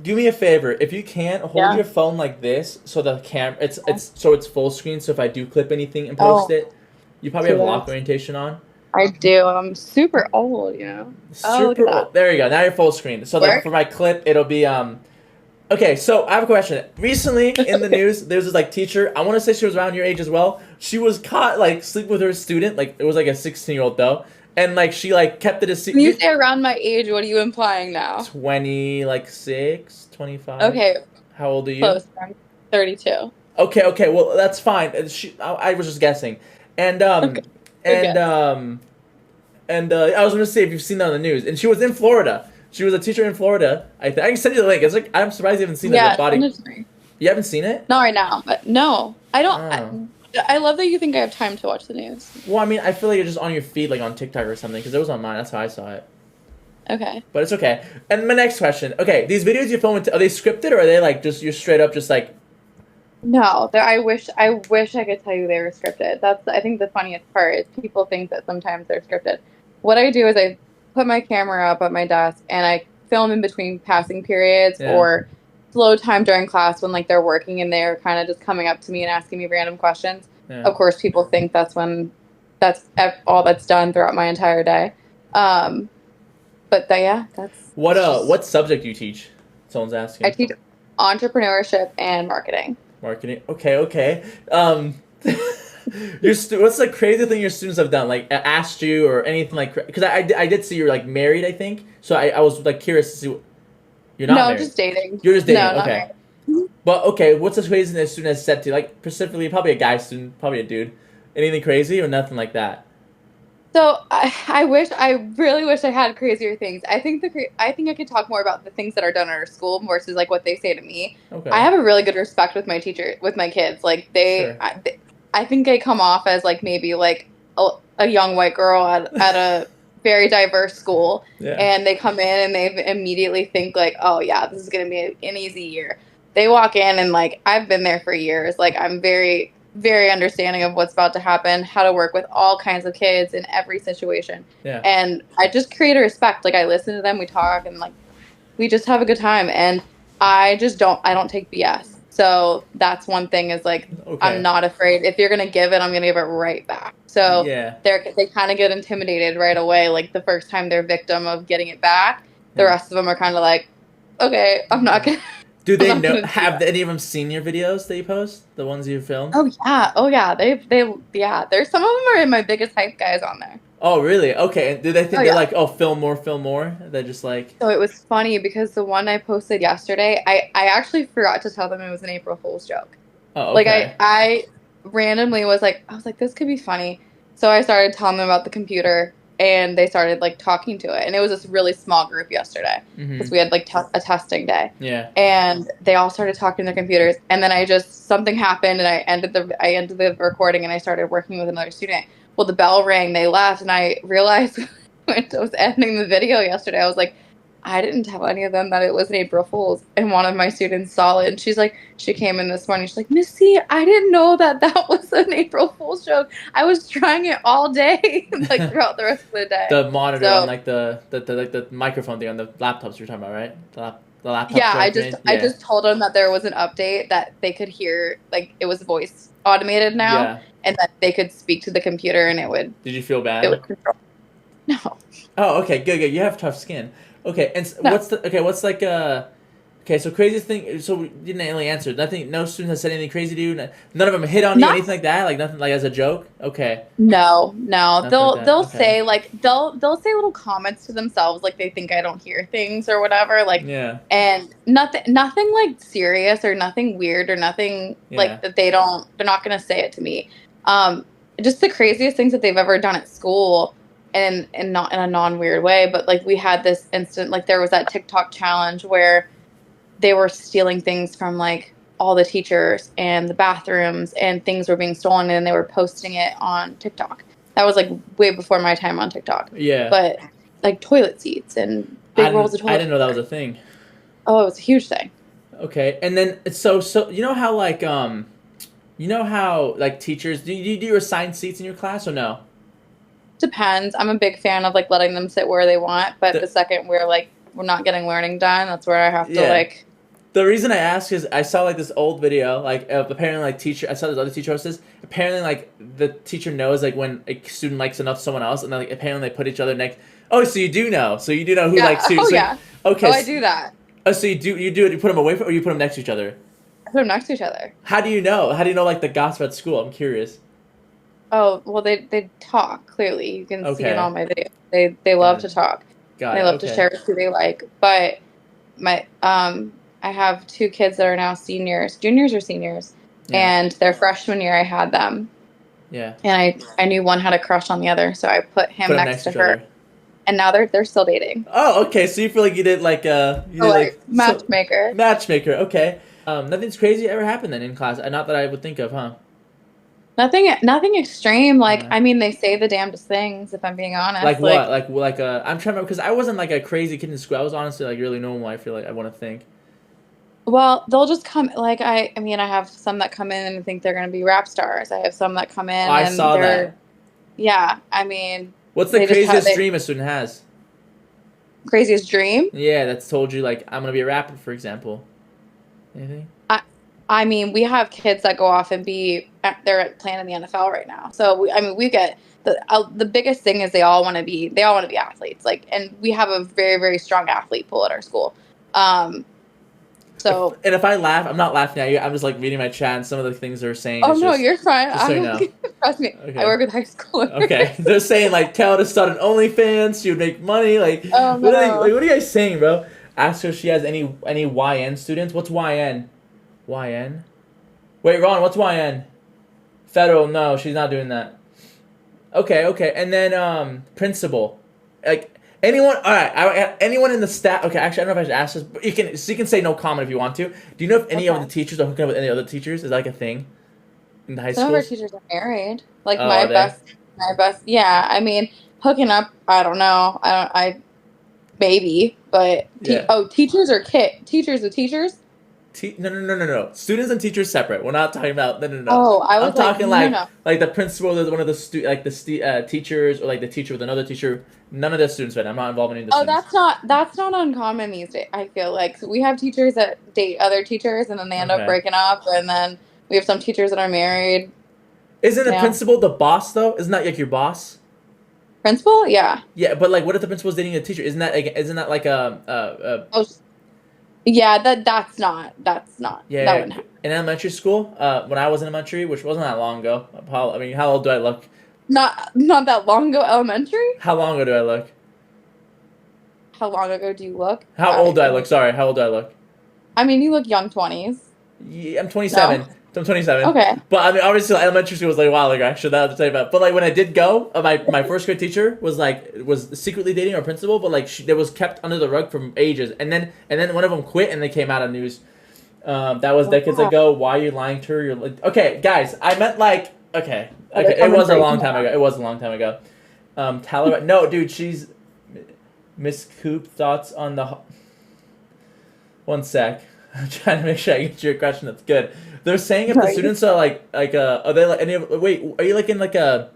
do me a favor. If you can't, hold Yeah. your phone like this so the it's full screen. So if I do clip anything and post Oh, it, you probably see have lock that? orientation on. I do. I'm super old, you know. Oh, look at Super that. old. There you go. Now you're full screen. So like for Work? my clip, it'll be Okay, so I have a question. Recently in the news, there's this like teacher. I want to say she was around your age as well. She was caught like sleeping with her student. Like it was like a 16-year-old though, and like she like kept it a When you secret. say around my age, what are you implying now? 20 like 6, 25. Okay, How old are you? close. I'm 32. Okay. Well, that's fine. I was just guessing, and Okay, um, good and guess. um, I was gonna say if you've seen that on the news, and she was in Florida. She was a teacher in Florida. I can send you the link. It's like I'm surprised you haven't seen like the Yeah, body. send it to me. You haven't seen it? Not right now, but no, I don't. Oh. I love that you think I have time to watch the news. Well, I mean, I feel like you're just on your feed, like on TikTok or something, because it was on mine. That's how I saw it. Okay. But it's okay. And my next question. Okay, these videos you film, are they scripted or are they like just you're straight up just like? No, I wish I could tell you they were scripted. That's I think the funniest part is people think that sometimes they're scripted. What I do is I put my camera up at my desk and I film in between passing periods Yeah. or slow time during class when like they're working and they're kind of just coming up to me and asking me random questions. Yeah. Of course, people think that's all that's done throughout my entire day. Yeah, that's What subject do you teach? Someone's I asking. teach entrepreneurship and marketing. Marketing. Okay. What's the crazy thing your students have done? Like asked you or anything like? Because I did see you're like married, I think. So I was like curious to see. You're not No, married. just dating. You're just dating. No, not Okay. married. Mhm. But okay, what's the craziest thing a student has said to you? Like specifically, probably a guy student, probably a dude. Anything crazy or nothing like that? So I really wish I had crazier things. I think I could talk more about the things that are done at our school versus like what they say to me. I Okay. have a really good respect with my teacher, with my kids. Like Sure. I think they come off as like maybe like a young white girl at a very diverse school, Yeah. and they come in and they immediately think like, oh yeah, this is gonna be an easy year. They walk in and like I've been there for years. Like I'm very understanding of what's about to happen, how to work with all kinds of kids in every situation. Yeah. And I just create a respect. Like I listen to them, we talk, and like we just have a good time. And I don't take BS. So that's one thing is like I'm Okay. not afraid. If you're gonna give it, I'm gonna give it right back. So Yeah. they kind of get intimidated right away. Like the first time they're victim of getting it back, the Yeah. rest of them are kind of like, okay, I'm not gonna. Do I'm they not know? gonna do Have that. any of them seen your videos that you post? The ones you film? Oh yeah. Yeah. There's some of them are my biggest hype guys on there. Oh, really? Okay. And do they Oh think they're yeah. like, oh, film more, film more? They're just like, So it was funny because the one I posted yesterday, I actually forgot to tell them it was an April Fool's joke. oh, Like okay. I randomly I was like, this could be funny. So I started telling them about the computer and they started like talking to it. And it was this really small group yesterday because Mm-hmm. we had like a testing day. Yeah. And they all started talking to their computers. And then something happened and I ended the recording and I started working with another student. Well, the bell rang, they left, and I realized when I was editing the video yesterday, I was like, I didn't tell any of them that it was an April Fool's. And one of my students saw it, and she came in this morning. She's like, Missy, I didn't know that was an April Fool's joke. I was trying it all day, like throughout the rest of the day. The monitor on So like the microphone thing on the laptops you're talking about, right? The laptop yeah, joke you made? I Yeah. just told them that there was an update that they could hear, like it was voice automated now, Yeah. and that they could speak to the computer and Did you feel it bad? would control. No, Oh, okay, good. You have tough skin. Okay, and no. what's like okay, so craziest thing. So we didn't really answer. Nothing. No student has said anything crazy to you. None of them hit on you, Not anything like that. Like nothing, like as a joke. Okay, no. nothing like that. They'll Okay. say like they'll say little comments to themselves like they think I don't hear things or whatever like Yeah. and nothing like serious or nothing weird or nothing Yeah. like that they're not gonna say it to me. Just the craziest things that they've ever done at school and not in a non weird way, but like we had this instant like there was that TikTok challenge where they were stealing things from like all the teachers and the bathrooms and things were being stolen and they were posting it on TikTok. That was like way before my time on TikTok. Yeah. But like toilet seats and big rolls of I toilet didn't know that was paper. a thing. Oh, it was a huge thing. Okay, and then so you know how like you know how like teachers do you assign seats in your class or no? Depends. I'm a big fan of like letting them sit where they want, but The, the second we're not getting learning done, that's where I have to yeah. like The reason I ask is I saw like this old video, like apparently like teacher. I saw this other teacher hostess. Apparently, like the teacher knows like when a student likes enough someone else, and then, like apparently they put each other next. Oh, so you do know? So you do know who Yeah. likes who? Oh So, yeah. okay. Oh, I do that. Oh, so you do it? You put them away from, or you put them next to each other? I put them next to each other. How do you know? How do you know like the gossip at school? I'm curious. Oh well, they talk clearly. You can see in Okay. all my videos. They love to talk. Got They it. love to Okay. share who they like. But my I have 2 kids that are now seniors, juniors or seniors, Yeah. and their freshman year I had them, Yeah. and I knew one had a crush on the other, so I put him Put them next to each her, other. and now they're still dating. Oh, okay. So you feel like you did like you So did like like matchmaker. matchmaker. Okay. Nothing's crazy ever happened then in class. Not that I would think of, huh? Nothing extreme. Like Yeah. I mean, they say the damnedest things. If I'm being honest, Like what? I'm trying to remember because I wasn't like a crazy kid in school. I was honestly like really normal. I feel like I want to think. Well, they'll just come. Like I mean, I have some that come in and think they're going to be rap stars. I have some that come in I and saw they're that. yeah. I mean, What's the they just craziest they- dream a student has? craziest dream. Yeah, that's told you like I'm gonna be a rapper, for example. Anything? I mean, we have kids that go off and they're playing in the NFL right now. So we get the biggest thing is they all want to be athletes. Like, and we have a very very strong athlete pool at our school. So If I laugh, I'm not laughing at you. I'm just like reading my chat and some of the things they're saying. oh is no, just, you're fine. just so you know. Trust me, Okay. I work with high schoolers. Okay, they're saying like tell her to start an OnlyFans. She would make money. Like, Oh, what no. what are you guys saying, bro? Ask her if she has any YN students. What's YN? YN? Wait, Ron, what's YN? Federal? No, she's not doing that. Okay, and then principal, like anyone. All right, anyone in the staff. Okay, actually, I don't know if I should ask this, but you can say no comment if you want to. Do you know if any of Okay. the teachers are hooking up with any other teachers? Is that like a thing in the high Some of our schools? teachers are married. Like Oh, are they? my best. Yeah, I mean, hooking up. I don't know. I maybe, but Yeah. teachers or teachers with teachers. No. Students and teachers separate. We're not talking about no. Oh, I was I'm talking no. like the principal is one of the teachers or like the teacher with another teacher. None of the students, right? I'm not involved in any of the Oh, students. that's not uncommon these days. I feel like so we have teachers that date other teachers and then they end up Okay. breaking up, and then we have some teachers that are married. Isn't the Yeah. principal the boss though? Isn't that like your boss? Principal, yeah. Yeah, but like, what if the principal's dating a teacher? Isn't that like Oh, yeah. That's not. That wouldn't happen. in elementary school? When I was in elementary, which wasn't that long ago. I mean, how old do I look? Not that long ago. Elementary. How long ago do I look? How long ago do you look? How old do I look? Sorry, how old do I look? I mean, you look young 20s. Yeah, I'm 27. No. I'm 27. Okay. But I mean, obviously, elementary school was like a while ago. Actually, that I have to tell you about. But like when I did go, my first grade teacher was secretly dating our principal, but like that was kept under the rug for ages. And then one of them quit, and they came out on news. That was decades ago. Why are you lying to her? You're like, okay, guys. I meant like okay. It was a long time ago. It was a long time ago. Tyler, no, dude, she's Miss Coop. Thoughts on the? One sec. I'm trying to make sure I get your question. That's good. They're saying if the students are are they like wait, are you like in like a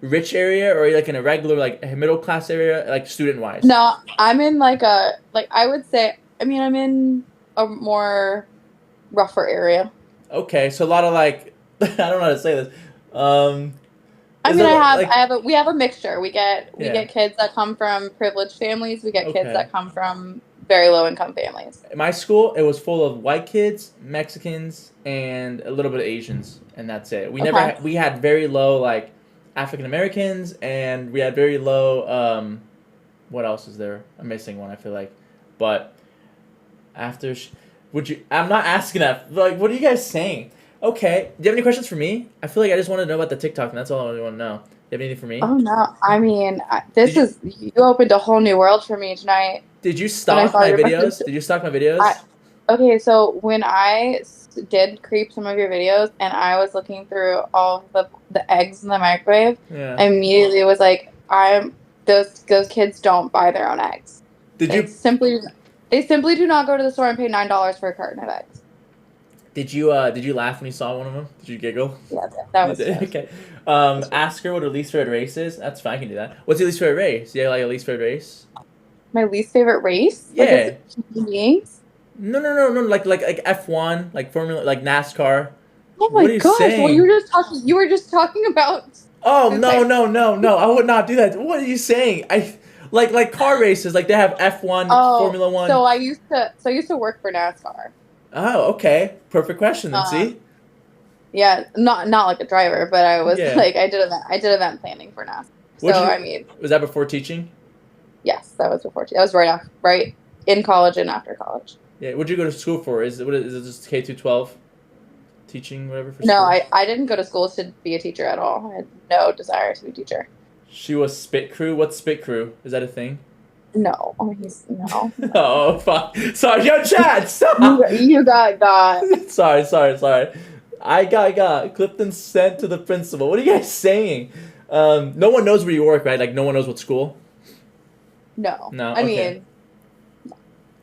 rich area or are you like in a regular like middle class area like student wise? No, I'm in I would say. I mean, I'm in a more rougher area. Okay, so a lot of like I don't know how to say this. I mean, we have a mixture. We get kids that come from privileged families. We get Okay. kids that come from very low income families. In my school, it was full of white kids, Mexicans, and a little bit of Asians, and that's it. We we had very low like African Americans, and we had very low. What else is there? I'm missing one. I feel like, but after would you? I'm not asking that. Like, what are you guys saying? Okay. Do you have any questions for me? I feel like I just want to know about the TikTok, and that's all I really want to know. Do you have anything for me? Oh no! I mean, you opened a whole new world for me tonight. Did you stalk my videos? Did you stalk my videos? Okay, so when I did creep some of your videos and I was looking through all the eggs in the microwave, I immediately was like, those kids don't buy their own eggs. They simply do not go to the store and pay $9 for a carton of eggs. Did you laugh when you saw one of them? Did you giggle? Yeah, that was okay. Ask her what her least favorite race is. That's fine. I can do that. What's your least favorite race? Do you have like a least favorite race? My least favorite race? Yeah. Like, human beings? No. Like F1, like Formula, like NASCAR. Oh my What are you gosh! Well, saying? you were just talking about Oh the no type. no no no! I would not do that. What are you saying? I like car races. Like they have F1, Oh, Formula One. so I used to work for NASCAR. Oh, okay. Perfect question then. Um, See? yeah, not like a driver, but I was Yeah. like I did event planning for NASCAR. What So you I mean, was that before teaching? yes, that was before. That was right in college and after college. Yeah. What'd you go to school for? Is it just K through 12 teaching whatever for No, school? I didn't go to school to be a teacher at all. I had no desire to be a teacher. She was Spit Crew. What's Spit Crew? Is that a thing? No, no. Oh fuck! Sorry, yo, Chad, You stop. you got. Sorry. I got Clifton sent to the principal. What are you guys saying? No one knows where you work, right? Like no one knows what school. No, No, I okay. mean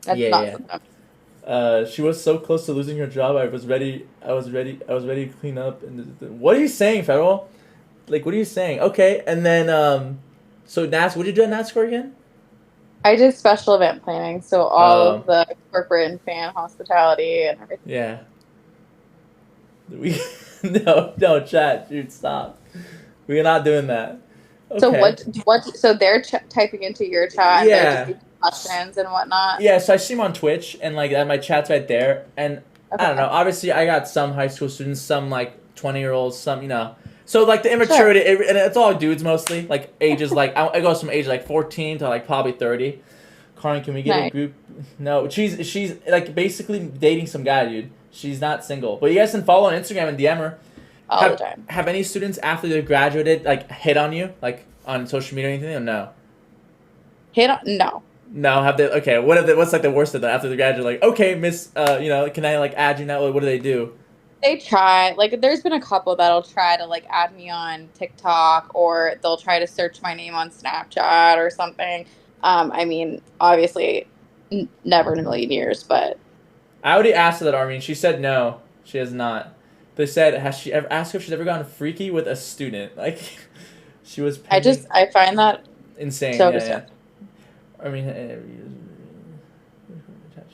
that's Yeah, not yeah. something. She was so close to losing her job. I was ready to clean up. And what are you saying, Federal? Like, what are you saying? Okay, and then so NAS, what did you do at NASCAR again? I did special event planning, so all Um, of the corporate and fan hospitality and everything. yeah. We no, chat, dude, stop. We're not doing that. So Okay. so they're typing into your chat and they're just Yeah. asking questions and whatnot. Yeah, so I see him on Twitch and like that my chat's right there and I don't know, Okay, obviously I got some high school students, some like 20-year-olds, some, you know. So like the sure, immaturity and it's all dudes mostly, like ages like I goes from age like 14 to like probably 30. Karin, can we get a nice, group? No, she's like basically dating some guy, dude. She's not single. But you guys can follow on Instagram and DM her. all the time. Have any students after they graduated like hit on you like on social media or anything or no? Hit on no. No, have they? Okay, what have they, what's like the worst of them after they graduate? Like, okay, Miss, you know, can I like add you now? What do they do? They try. Like, there's been a couple that'll try to like add me on TikTok, or they'll try to search my name on Snapchat or something. I mean, obviously, never in a million years, but I already asked her that, Armin. She said no, she has not. They said has she ever asked her if she's ever gotten freaky with a student? Like, she was pending. I find that Insane. so Yeah. disgusting. I mean,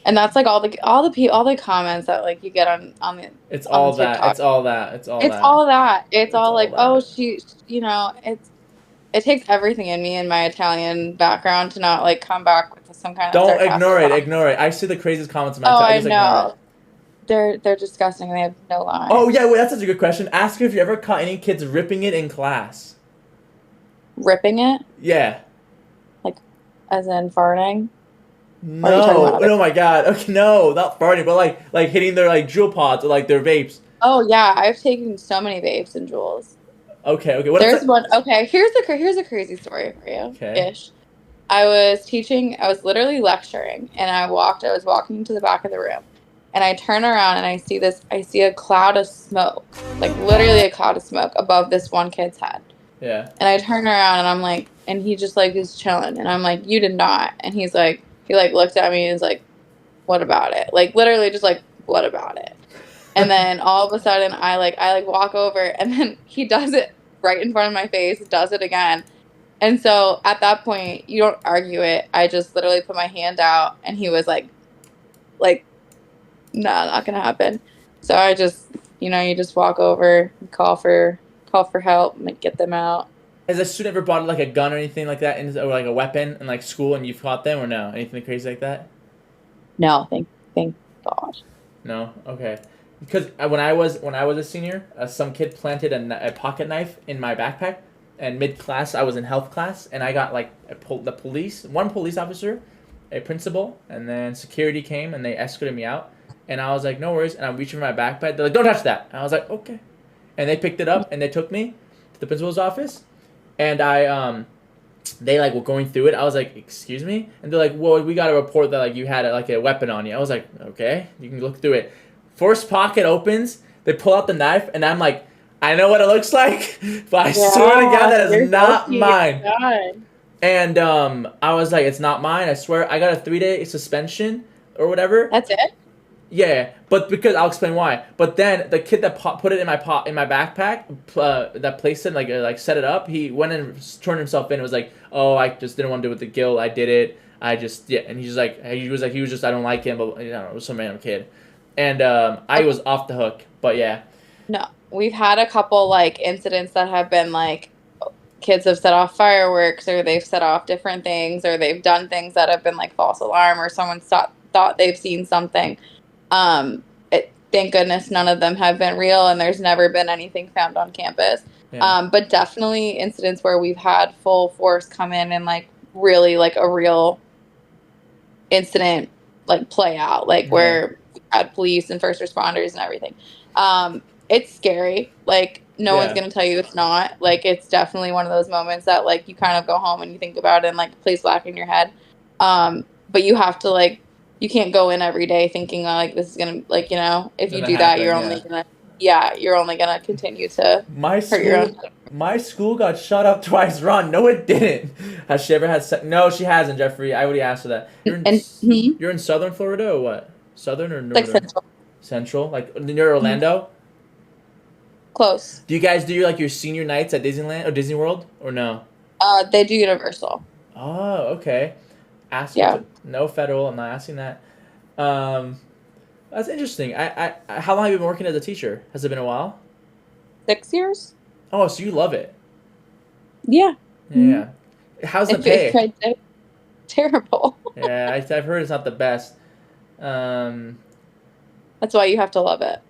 And that's like all the comments that like you get it's on the all that. TikTok. It's all that. It's all It's that. all that. It's It's all all like, oh, that. it takes everything in me and my Italian background to not like come back with some kind of Don't sarcastic ignore it. comment. Ignore it. I see the craziest comments in my Oh, time. I I just ignore it. know. They're disgusting. They have no line. Oh yeah, wait, that's such a good question. Ask her if you ever caught any kids ripping it in class. Ripping it, Yeah. like as in farting. Or are you talking No. about other? Oh my god. Okay, no, not farting, but like hitting their like jewel pods or like their vapes. Oh yeah, I've taken so many vapes and jewels. Okay. What is There's it? one. Okay, here's a crazy story for you. Okay. Ish. I was teaching. I was literally lecturing, and I was walking to the back of the room, and I turn around and I see this. I see a cloud of smoke, like literally a cloud of smoke above this one kid's head. Yeah. And I turn around and I'm like, and he just like is chilling, and I'm like, you did not. And he like looked at me and was like, what about it? Like literally just like, what about it? And then all of a sudden I walk over and then he does it right in front of my face, does it again. And so at that point, you don't argue it. I just literally put my hand out and he was like, no, not gonna happen. So I just, you just walk over, call for help, and like, get them out. Has a student ever brought like a gun or anything like that, or like a weapon in like school, and you've caught them, or no? Anything crazy like that? No, thank God. No. Okay. Because when I was a senior, some kid planted a pocket knife in my backpack, and mid class I was in health class, and I got like the police, one police officer, a principal, and then security came and they escorted me out, and I was like no worries, and I'm reaching for my backpack. They're like don't touch that. And I was like okay, and they picked it up and they took me to the principal's office, and they like were going through it. I was like, "Excuse me," and they're like, "Well, we got a report that like you had like a weapon on you." I was like, "Okay, you can look through it." First pocket opens, they pull out the knife, and I'm like, "I know what it looks like, but I swear to God that You're is not guilty. mine." God. And I was like, "It's not mine. I swear." I got a 3-day suspension or whatever. That's it. Yeah, but because I'll explain why. But then the kid that put it in my backpack, that placed it like set it up. He went and turned himself in. And was like, "Oh, I just didn't want to do it with the guilt. I did it. I just yeah, and he was just I don't like him, but you know it was some random kid, and I was off the hook. But yeah, No, we've had a couple like incidents that have been like kids have set off fireworks or they've set off different things or they've done things that have been like false alarm or someone thought they've seen something. Thank goodness none of them have been real and there's never been anything found on campus. yeah, But definitely incidents where we've had full force come in and like really like a real incident like play out, like yeah, where we had police and first responders and everything. It's scary. Like no one's yeah. gonna tell you it's not. Like it's definitely one of those moments that like you kind of go home and you think about it and like plays back in your head. But you have to like you can't go in every day thinking like this is gonna like you know if you Gonna do that happen, you're yeah. only gonna you're only gonna continue to My hurt your school, own. my school got shut up twice. Ron, no, it didn't. Has she ever had? No, she hasn't. Jeffrey, I already asked her that. And You're in Southern Florida or what? Southern or like Northern? central. Central, like near Mhm. Orlando. Close. Do you guys do like your senior nights at Disneyland or Disney World or no? They do Universal. Oh, okay. Asking Yeah. to no federal. I'm not asking that. Um, that's interesting. How long have you been working as a teacher? Has it been a while? 6 years. Oh, so you love it. Yeah. Yeah. How's the pay? Terrible. Yeah, I've heard it's not the best. Um, That's why you have to love it.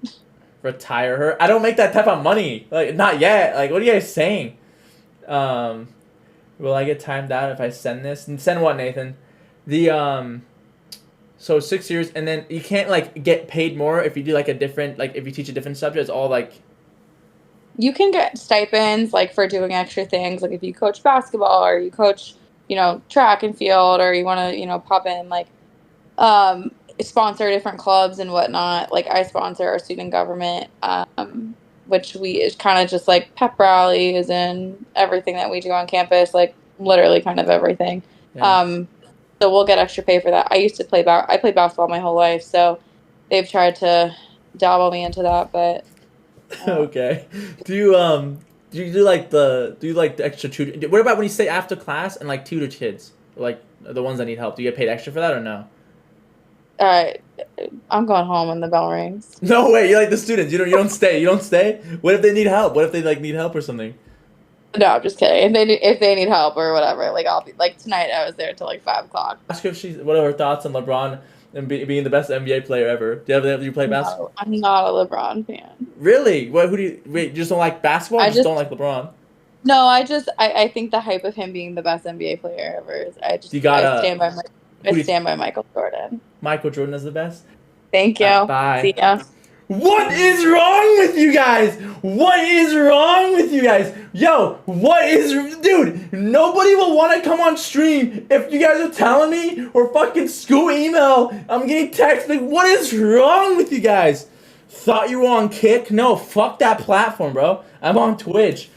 retire her. I don't make that type of money. Like not yet. Like what are you guys saying? Um, will I get timed out if I send this? And send what, Nathan? The so 6 years and then you can't like get paid more if you do like a different like if you teach a different subject. It's all like You can get stipends like for doing extra things, like if you coach basketball or you coach, track and field, or you want to, pop in like um sponsor different clubs and whatnot. Like I sponsor our student government, which we is kind of just like pep rallies and everything that we do on campus, like literally kind of everything. yeah. Um, so we'll get extra pay for that. I used to I played basketball my whole life, so they've tried to dabble me into that, but Okay. Do you like the extra tutor? What about when you stay after class and like tutor kids? Like the ones that need help. Do you get paid extra for that or no? uh, I'm going home when the bell rings. No way. You're like the students. You don't stay. You don't stay? What if they need help? What if they like need help or something? No, I'm just kidding. If they need help or whatever, like I'll be like tonight. I was there till like 5 o'clock. Ask her if what are her thoughts on LeBron and being the best NBA player ever. Do you play basketball? No, I'm not a LeBron fan. Really? What? Who do you wait? You just don't like basketball? Or I just just don't like LeBron? No, I think the hype of him being the best NBA player ever is You got I stand by who do you, stand by Michael Jordan. Michael Jordan is the best. Thank you. Bye. See ya. What is wrong with you guys? What is wrong with you guys? Yo, dude, nobody will want to come on stream if you guys are telling me or fucking school email. I'm getting text like, what is wrong with you guys? Thought you were on Kick? No, fuck that platform, bro. I'm on Twitch.